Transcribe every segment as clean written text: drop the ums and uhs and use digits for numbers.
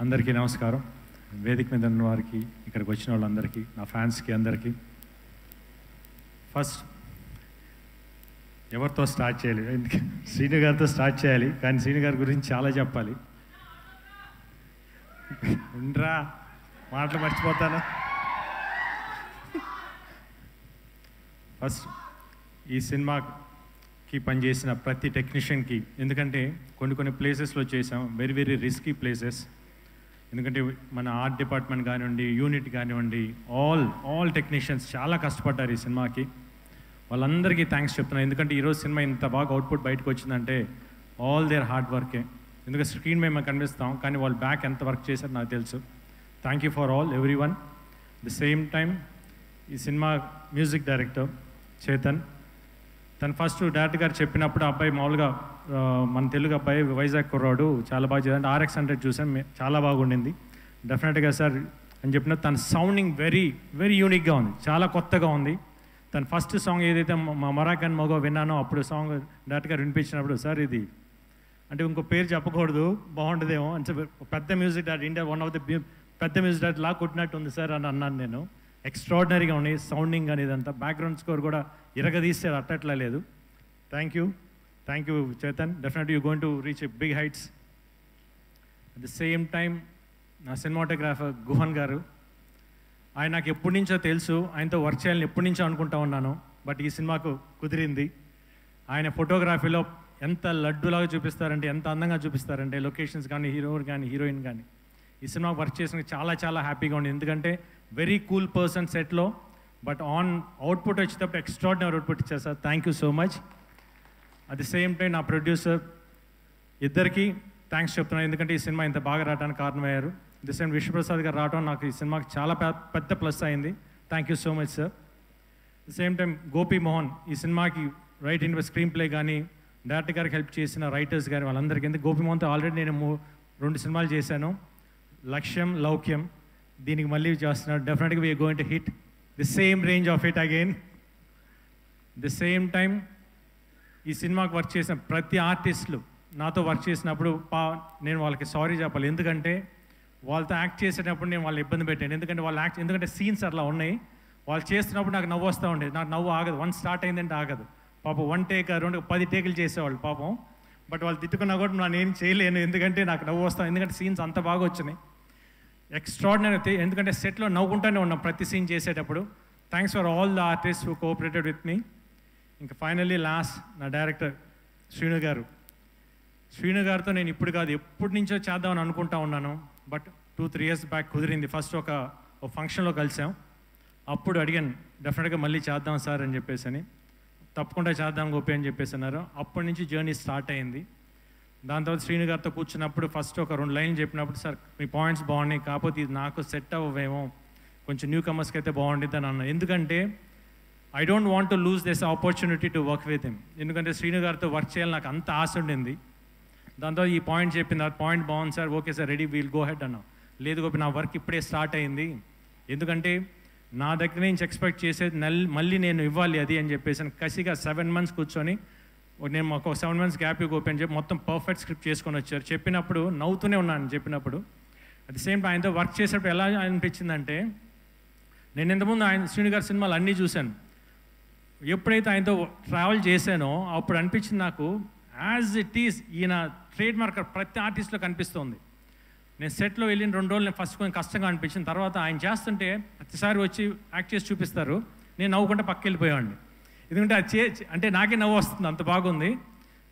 అందరికీ నమస్కారం. వేదిక మీద ఉన్న వారికి, ఇక్కడికి వచ్చిన వాళ్ళందరికీ, నా ఫ్యాన్స్కి అందరికీ. ఫస్ట్ ఎవరితో స్టార్ట్ చేయాలి? ఎందుకంటే శ్రీను గారితో స్టార్ట్ చేయాలి, కానీ శ్రీను గారి గురించి చాలా చెప్పాలి. ఉండరా, మాటలు మర్చిపోతాను. ఫస్ట్ ఈ సినిమాకి పనిచేసిన ప్రతి టెక్నీషియన్కి, ఎందుకంటే కొన్ని ప్లేసెస్లో చేసాం, వెరీ వెరీ రిస్కీ ప్లేసెస్. ఎందుకంటే మన ఆర్ట్ డిపార్ట్మెంట్ కానివ్వండి, యూనిట్ కానివ్వండి, ఆల్ టెక్నీషియన్స్ చాలా కష్టపడ్డారు ఈ సినిమాకి. వాళ్ళందరికీ థ్యాంక్స్ చెప్తున్నాను. ఎందుకంటే ఈరోజు సినిమా ఇంత బాగా అవుట్పుట్ బయటకు వచ్చిందంటే ఆల్ దేర్ హార్డ్ వర్కే. ఎందుకంటే స్క్రీన్ మేము కనిపిస్తాం, కానీ వాళ్ళు బ్యాక్ ఎంత వర్క్ చేశారో నాకు తెలుసు. Thank you for all every one. The same time ఈ సినిమా మ్యూజిక్ డైరెక్టర్ చేతన్, తను ఫస్ట్ డైరెక్టర్ గారు చెప్పినప్పుడు అబ్బాయి మామూలుగా మన తెలుగు అబ్బాయి, వైజాగ్ కుర్రాడు, చాలా బాగా చేయాలంటే RX100 చూసాను, చాలా బాగుండింది. డెఫినెట్గా సార్ అని చెప్పిన తన సౌండింగ్ వెరీ వెరీ యూనిక్గా ఉంది, చాలా కొత్తగా ఉంది. తన ఫస్ట్ సాంగ్ ఏదైతే మా మరాకన్ మగో విన్నానో, అప్పుడు సాంగ్ డైరెక్టర్ గారు వినిపించినప్పుడు, సార్ ఇది అంటే ఇంకో పేరు చెప్పకూడదు, బాగుంటుందేమో అని చెప్పి, పెద్ద music director, India one of the పెద్ద మ్యూజిక్ డైరెక్టర్ లా కొట్టినట్టు ఉంది సార్ అని అన్నాను నేను. ఎక్స్ట్రాడినరీగా ఉన్నాయి సౌండింగ్ అనేది, అంతా బ్యాక్గ్రౌండ్ స్కోర్ కూడా ఇరగదీస్తే అట్టట్లా లేదు. Thank you Chetan. Definitely you going to reach a big heights. At the same time నా సినిమాటోగ్రాఫర్ గుహన్ గారు, ఆయన నాకు ఎప్పటి నుంచో తెలుసు, ఆయనతో వర్క్ చేయాలని ఎప్పటి నుంచో అనుకుంటా ఉన్నాను. బట్ ఈ సినిమాకు కుదిరింది. ఆయన ఫోటోగ్రఫీలో ఎంత లడ్డులాగా చూపిస్తారంటే, ఎంత అందంగా చూపిస్తారంటే, లొకేషన్స్ కానీ, హీరో కానీ, హీరోయిన్ కానీ. ఈ సినిమాకి వర్క్ చేసిన చాలా చాలా హ్యాపీగా ఉంది. ఎందుకంటే వెరీ కూల్ పర్సన్ సెట్లో, బట్ ఆన్ అవుట్పుట్ వచ్చేటప్పుడు ఎక్స్ట్రాడినరీ అవుట్పుట్ ఇచ్చారు sir. Thank you so much. At the same time నా ప్రొడ్యూసర్ ఇద్దరికి థ్యాంక్స్ చెప్తున్నాను, ఎందుకంటే ఈ సినిమా ఇంత బాగా రావడానికి కారణమయ్యారు. ది సేమ్ విశ్వప్రసాద్ గారు రావడం నాకు ఈ సినిమాకి చాలా పెద్ద ప్లస్ అయింది. Thank you so much sir. The same time Gopi Mohan, ఈ సినిమాకి రైట్ ఇన్ స్క్రీన్ ప్లే కానీ, డైరెక్టర్ గారికి హెల్ప్ చేసిన రైటర్స్ కానీ, వాళ్ళందరికీ. ఎందుకు గోపి మోహన్తో ఆల్రెడీ నేను 2 సినిమాలు చేశాను, లక్ష్యం, లౌక్యం. దీనికి మళ్ళీ చేస్తున్నాడు. డెఫినెట్గా we're going to hit the same range of it again. The same time ఈ సినిమాకి వర్క్ చేసిన ప్రతి ఆర్టిస్టులు నాతో వర్క్ చేసినప్పుడు నేను వాళ్ళకి సారీ చెప్పాలి. ఎందుకంటే వాళ్ళతో యాక్ట్ చేసేటప్పుడు నేను వాళ్ళు ఇబ్బంది పెట్టాను. ఎందుకంటే సీన్స్ అట్లా ఉన్నాయి. వాళ్ళు చేస్తున్నప్పుడు నాకు నవ్వు వస్తూ ఉండేది. నాకు నవ్వు ఆగదు, 1 స్టార్ట్ అయిందంటే ఆగదు. పాపం 1 టేక్ 2 10 టేకులు చేసేవాళ్ళు పాపం. బట్ వాళ్ళు తిట్టుకున్నా కూడా నేను చేయలేను, ఎందుకంటే నాకు నవ్వు వస్తాను. ఎందుకంటే సీన్స్ అంత బాగా వచ్చినాయి, ఎక్స్ట్రాడినరీ. ఎందుకంటే సెట్లో నవ్వుకుంటూనే ఉన్నాం ప్రతి సీన్ చేసేటప్పుడు. Thanks for all the artist who cooperated with me. ఇంకా ఫైనల్లీ లాస్ట్ నా డైరెక్టర్ శ్రీను గారు. శ్రీను గారితో నేను ఇప్పుడు కాదు, ఎప్పటి నుంచో చేద్దామని అనుకుంటా ఉన్నాను. బట్ 2-3 ఇయర్స్ బ్యాక్ కుదిరింది. ఫస్ట్ ఒక ఫంక్షన్లో కలిసాం, అప్పుడు అడిగాను డెఫినెట్గా మళ్ళీ చేద్దాం సార్ అని చెప్పేసి అని. తప్పకుండా చేద్దాం గోపి అని చెప్పేసి అన్నారు. అప్పటి నుంచి జర్నీ స్టార్ట్ అయింది. దాని తర్వాత శ్రీను గారితో కూర్చున్నప్పుడు ఫస్ట్ ఒక 2 లైన్లు చెప్పినప్పుడు, సార్ మీ పాయింట్స్ బాగున్నాయి, కాకపోతే ఇది నాకు సెట్ అవ్వేమో, కొంచెం న్యూ కమర్స్కి అయితే బాగుంటుంది అని అన్నాను. ఎందుకంటే I don't want to lose this opportunity to work with him. ఎందుకంటే శ్రీను గారితో వర్క్ చేయాలని నాకు అంత ఆశ ఉండింది. దాంతో ఈ పాయింట్ చెప్పింది, ఆ పాయింట్ బాగుంది sir, okay sir, ready, we'll go head అన్నా. లేదు గోపి, నా వర్క్ ఇప్పుడే స్టార్ట్ అయింది, ఎందుకంటే నా దగ్గర నుంచి ఎక్స్పెక్ట్ చేసేది మళ్ళీ నేను ఇవ్వాలి అది అని చెప్పేసి కసిగా 7 months కూర్చొని, నేను మాకు 7 months గ్యాప్ గోపి అని చెప్పి మొత్తం పర్ఫెక్ట్ స్క్రిప్ట్ చేసుకొని వచ్చారు. చెప్పినప్పుడు నవ్వుతూనే ఉన్నాను చెప్పినప్పుడు. అట్ ది సేమ్ టైం ఆయనతో వర్క్ చేసేటప్పుడు ఎలా అనిపించిందంటే, నేను ఇంతకుముందు శ్రీను గారి సినిమాలు అన్నీ చూశాను. ఎప్పుడైతే ఆయనతో ట్రావెల్ చేశానో అప్పుడు అనిపించింది నాకు, యాజ్ ఇట్ ఈస్ ఈయన ట్రేడ్ మార్క్ ప్రతి ఆర్టిస్ట్లో కనిపిస్తుంది. నేను సెట్లో వెళ్ళిన 2 రోజులు నేను ఫస్ట్ కొంచెం కష్టంగా అనిపించిన తర్వాత ఆయన చేస్తుంటే ప్రతిసారి వచ్చి యాక్ట్ చేసి చూపిస్తారు, నేను నవ్వుకుంటే పక్కకి వెళ్ళిపోయేవాడిని. ఎందుకంటే అది అంటే నాకే నవ్వు వస్తుంది, అంత బాగుంది.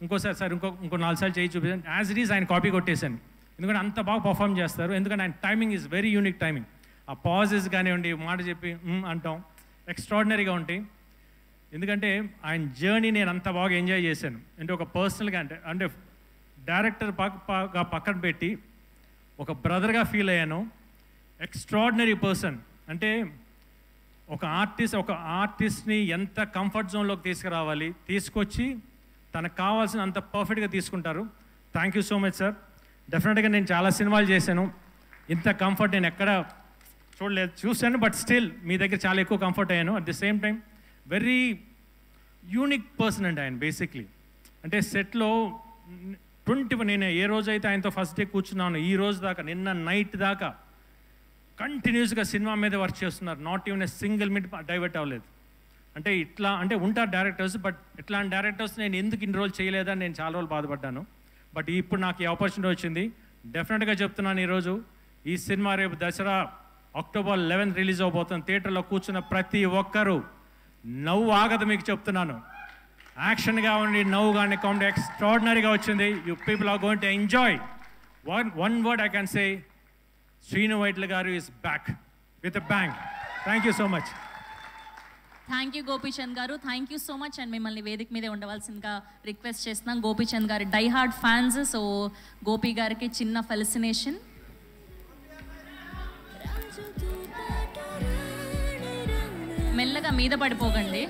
ఇంకోసారి సార్ ఇంకో 4 సార్లు చేయి చూపించాను. యాజ్ ఇట్ ఈస్ ఆయన కాపీ కొట్టేశాను, ఎందుకంటే అంత బాగా పర్ఫామ్ చేస్తారు. ఎందుకంటే ఆయన timing is very unique timing. ఆ పాజెస్ కానివ్వండి, మాట చెప్పి అంటాం, ఎక్స్ట్రాడినరీగా ఉంటాయి. ఎందుకంటే ఆయన జర్నీ నేను అంత బాగా ఎంజాయ్ చేశాను. అంటే ఒక పర్సనల్గా అంటే డైరెక్టర్ పక్కన పెట్టి ఒక బ్రదర్గా ఫీల్ అయ్యాను. Extraordinary person. అంటే ఒక ఆర్టిస్ట్ని ఎంత కంఫర్ట్ జోన్లోకి తీసుకురావాలి, తీసుకొచ్చి తనకు కావాల్సిన అంత పర్ఫెక్ట్గా తీసుకుంటారు. Thank you so much sir. డెఫినెట్గా నేను చాలా సినిమాలు చేశాను, ఇంత కంఫర్ట్ నేను ఎక్కడ చూశాను, బట్ స్టిల్ మీ దగ్గర చాలా ఎక్కువ కంఫర్ట్ అయ్యాను. At the same time very unique person అండి ఆయన. బేసిక్లీ అంటే సెట్లో నేను ఏ రోజైతే ఆయనతో ఫస్ట్ డే కూర్చున్నాను ఈ రోజు దాకా, నిన్న నైట్ దాకా కంటిన్యూస్గా సినిమా మీద వర్క్ చేస్తున్నారు. Not even a single minute divert అవ్వలేదు. అంటే ఇట్లా అంటే ఉంటారు డైరెక్టర్స్, బట్ ఇట్లాంటి డైరెక్టర్స్ నేను ఎందుకు ఇన్ని రోజులు చేయలేదని నేను చాలా రోజులు బాధపడ్డాను. బట్ ఇప్పుడు నాకు ఈ ఆపర్చునిటీ వచ్చింది. డెఫినెట్గా చెప్తున్నాను, ఈరోజు ఈ సినిమా రేపు దసరా అక్టోబర్ 11 రిలీజ్ అవబోతుంది. థియేటర్లో కూర్చున్న ప్రతి ఒక్కరూ నవ్వు ఆగదు, మీకు చెప్తున్నాను. యాక్షన్గా ఉండి నవ్వు కానీ కామెడీ ఎక్స్ట్రాడినరీగా వచ్చింది. You people are going to enjoy. One word I can say, Srinu Vaitla garu is back with a bang. Thank you so much. Thank you Gopichand garu, thank you so much. And మిమ్మల్ని వేదిక మీదే ఉండవలసిందిగా రిక్వెస్ట్ చేస్తున్నాం. గోపీచంద్ గారి die hard fans, so Gopi గారికి చిన్న ఫెలిసినేషన్. మెల్లగా మీద పడిపోకండి.